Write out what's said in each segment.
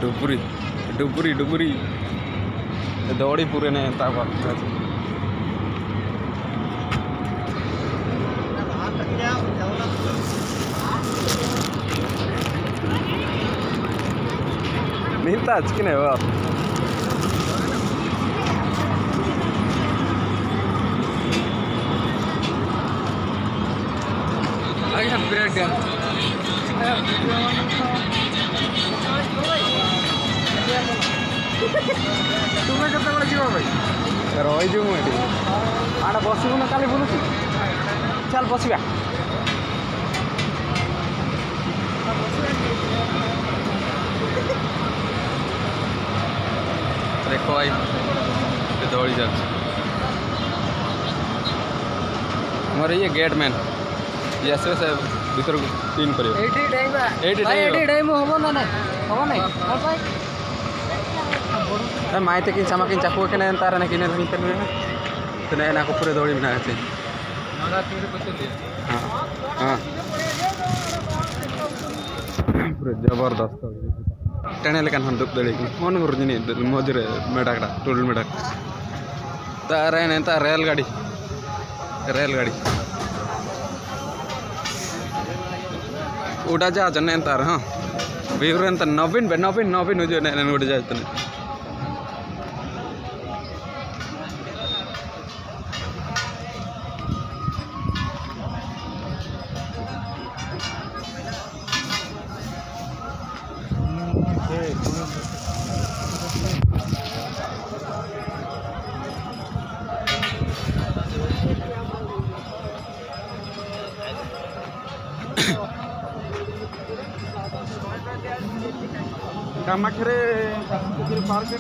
डुबुरी डुबुरी डुबुरी दौड़ी पूरे ने मिलता आज कि नहीं हो तुम्हें कत बड़े जीव भाई रही मुझे आड़ बसबू ना काली बुलूँ चल बसवा देखो भाई दौड़ी जा हमारे ये गेट मैन ये ऐसे वैसे भीतर पिन करियो 80 टाइम हो ना हो नहीं माइते कि चमा कि चाकू के नहीं तारा नहीं नहीं करने तो नहीं ना को पूरे दौड़ी बना है हाँ पूरे जबरदस्त टेने लेकिन हम दुख दड़ी मन गुरुजी मजरे मेडाकड़ा टोल मेडाक तारा नहीं ता रेलगाड़ी उड़ा जा जन्ने तार हाँ वीर अंत नवीन नवीन जो नहीं उड़ जाते कामाख्या पार्क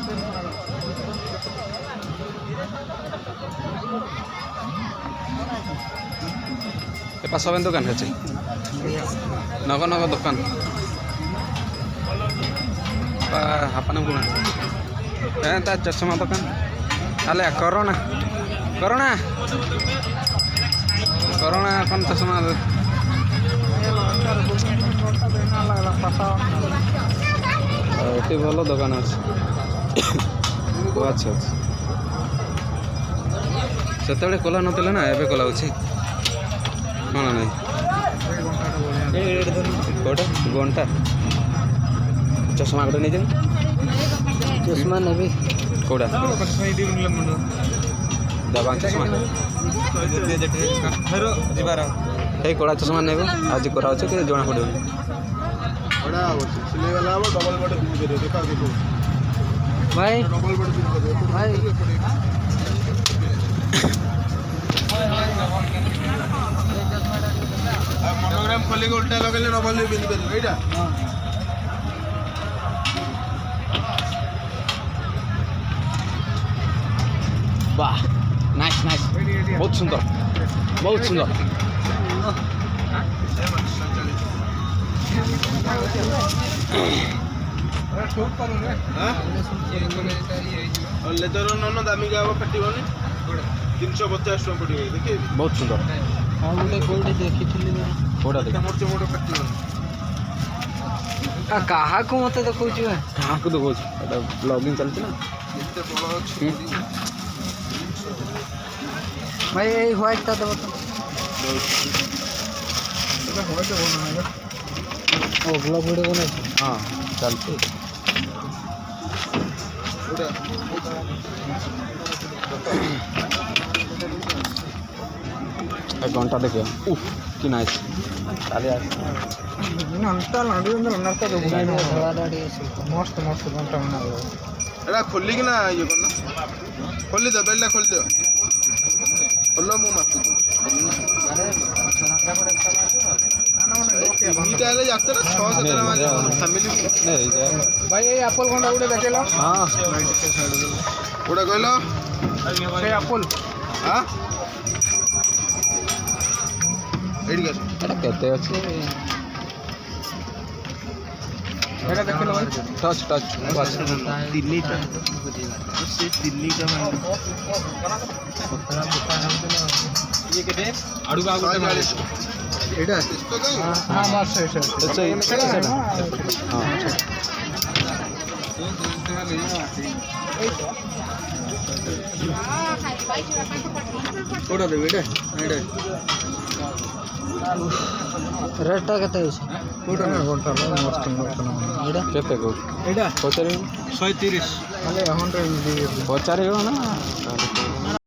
सब दुकान है नग नग दुकान हापान गुणा चश्मा दुकान अले करोना करोना करोना कौन चश्मा ये भल दुकान अच्छे अच्छा से कला ना ना एवं कला कौन ना कौटा घंटा चश्मा गोटे नहीं चश्मा नेबी कौटा दबा चश्मा ये कड़ा चश्मा ने आज करा जना पड़े भाई भाई मोनोग्राम खोल उल्टा लगे डबल भी पिंधि पारे यहाँ वाह नाइस नाइस बहुत सुंदर बहुत सुंदर लेदर न दामिका हम फाटबनी 350 टका पड़े देखिए बहुत सुंदर हाँ गोटे गोटे देखी कौटा देख मोटे मोटे फाटबनी क्या मत देखा क्या देखो ब्लॉगिंग चलती ना भाई यही व्हाइट था देव तो ब्लॉग वीडियो बना हाँ चलती एक घंटा देखिए कि नाइस मस्त मस्त घंटा बना एटा खोली कि ना ये करना खोली दो बेल्ला खोल दो खोलो मु मापी दुईटा हेले जाते ना 6-7 जना फैमिली भाई ये एप्पल घंटा गोटे देखेल हाँ गोटे कहलो से एप्पल हाँ एडी का केते अछि एटा देखेल भाई टच टच बस दिल्लीटा से दिल्लीटा में ये केते आडू बाबू एटा तो कहीं हां बस से अच्छा हां हाँ କୋଉଟା ଦେବି ଏଇଟା ଏଇଟା ରେଟ୍ଟା କେତେ ଅଛି କୋଉଟା ଏଇଟା କେତେ କହୁଛୁ ଏଇଟା ପଚାରିବୁ 130 ମାନେ 100 ପଚାରିବ ନା